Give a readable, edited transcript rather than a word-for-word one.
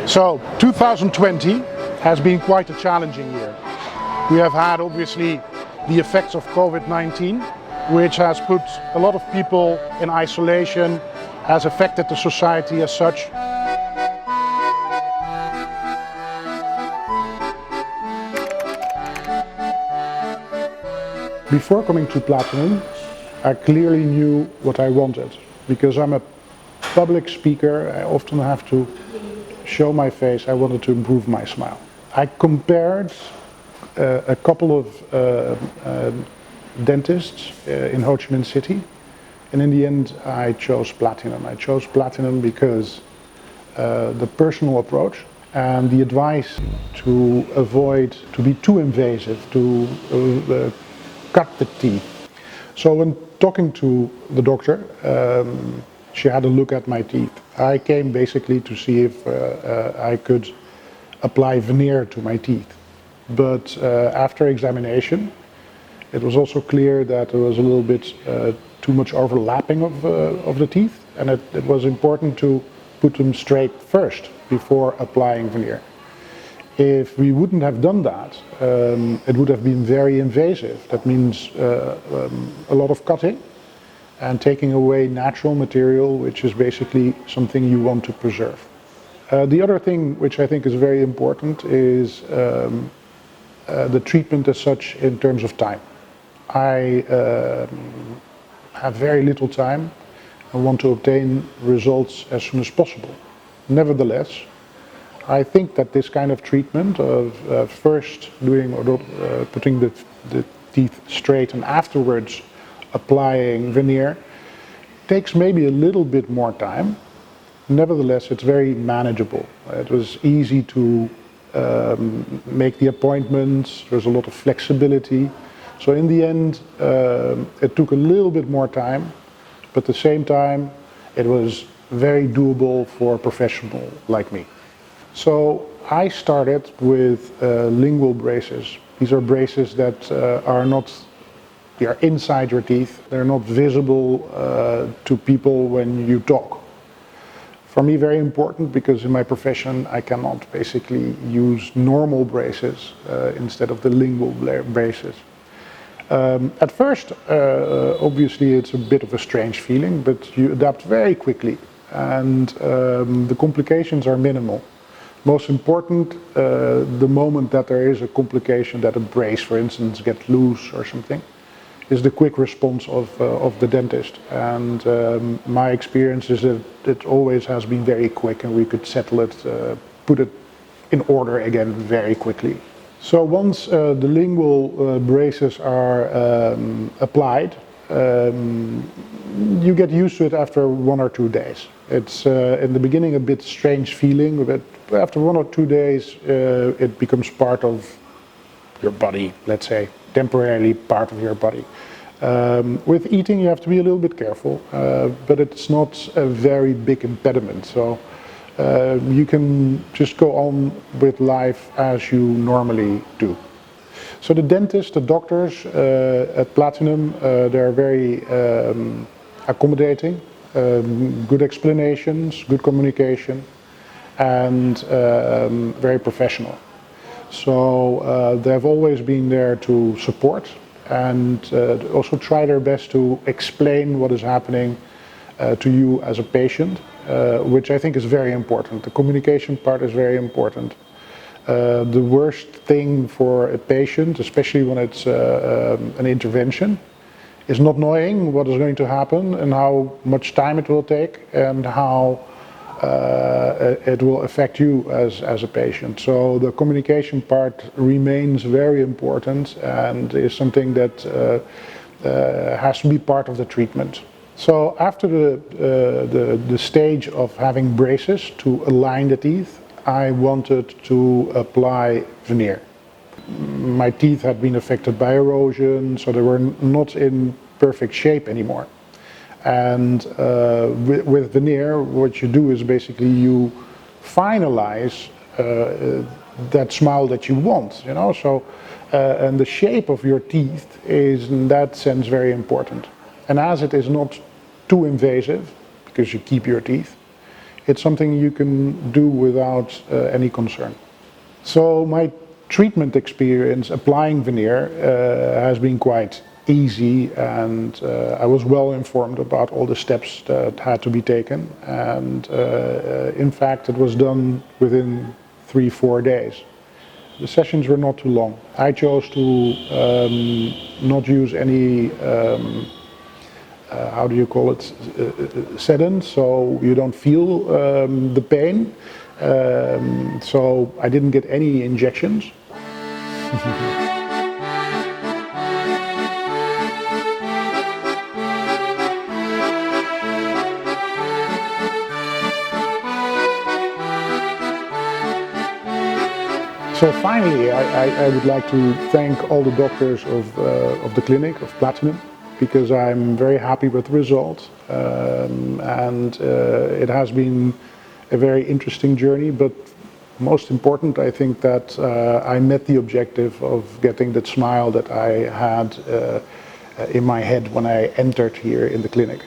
So 2020 has been quite a challenging year. We have had obviously the effects of COVID-19, which has put a lot of people in isolation, has affected the society as such. Before coming to Platinum, I clearly knew what I wanted, because I'm a public speaker. I often have to show my face. I wanted to improve my smile. I compared a couple of dentists in Ho Chi Minh City, and in the end I chose Platinum. I chose Platinum because the personal approach and the advice to avoid to be too invasive, to cut the teeth. So when talking to the doctor, she had a look at my teeth. I came basically to see if I could apply veneer to my teeth. But after examination, it was also clear that there was a little bit too much overlapping of the teeth, and it was important to put them straight first before applying veneer. If we wouldn't have done that, it would have been very invasive. That means a lot of cutting and taking away natural material, which is basically something you want to preserve. The other thing which I think is very important is the treatment as such in terms of time. I have very little time and want to obtain results as soon as possible. Nevertheless, I think that this kind of treatment of first doing or putting the teeth straight and afterwards applying veneer takes maybe a little bit more time. Nevertheless, it's very manageable. It was easy to make the appointments. There's a lot of flexibility. So in the end, it took a little bit more time, but at the same time, it was very doable for a professional like me. So I started with lingual braces. These are braces that they are inside your teeth. They're not visible to people when you talk. For me, very important, because in my profession I cannot basically use normal braces instead of the lingual braces. At first, obviously it's a bit of a strange feeling, but you adapt very quickly, and the complications are minimal. Most important, the moment that there is a complication, that a brace, for instance, gets loose or something, is the quick response of the dentist. And my experience is that it always has been very quick, and we could settle it, put it in order again very quickly. So once the lingual braces are applied, you get used to it after 1 or 2 days. It's in the beginning a bit strange feeling, but after 1 or 2 days it becomes part of your body, let's say, temporarily part of your body. With eating you have to be a little bit careful, but it's not a very big impediment. So you can just go on with life as you normally do. So the dentists, the doctors at Platinum, they're very accommodating, good explanations, good communication, and very professional. So they've always been there to support and also try their best to explain what is happening to you as a patient, which I think is very important. The communication part is very important. The worst thing for a patient, especially when it's an intervention, is not knowing what is going to happen and how much time it will take and how it will affect you as a patient. So the communication part remains very important and is something that has to be part of the treatment. So after the stage of having braces to align the teeth, I wanted to apply veneer. My teeth had been affected by erosion, so they were not in perfect shape anymore. And with veneer, what you do is basically you finalize that smile that you want, you know. So, and the shape of your teeth is in that sense very important. And as it is not too invasive, because you keep your teeth, it's something you can do without any concern. So my treatment experience applying Veneer has been quite easy, and I was well informed about all the steps that had to be taken, and in fact it was done within 3-4 days. The sessions were not too long. I chose to not use any how do you call it, sedent, so you don't feel the pain. So I didn't get any injections. So finally, I would like to thank all the doctors of the clinic, of Platinum, because I'm very happy with the result, and it has been a very interesting journey, but most important, I think that I met the objective of getting that smile that I had in my head when I entered here in the clinic.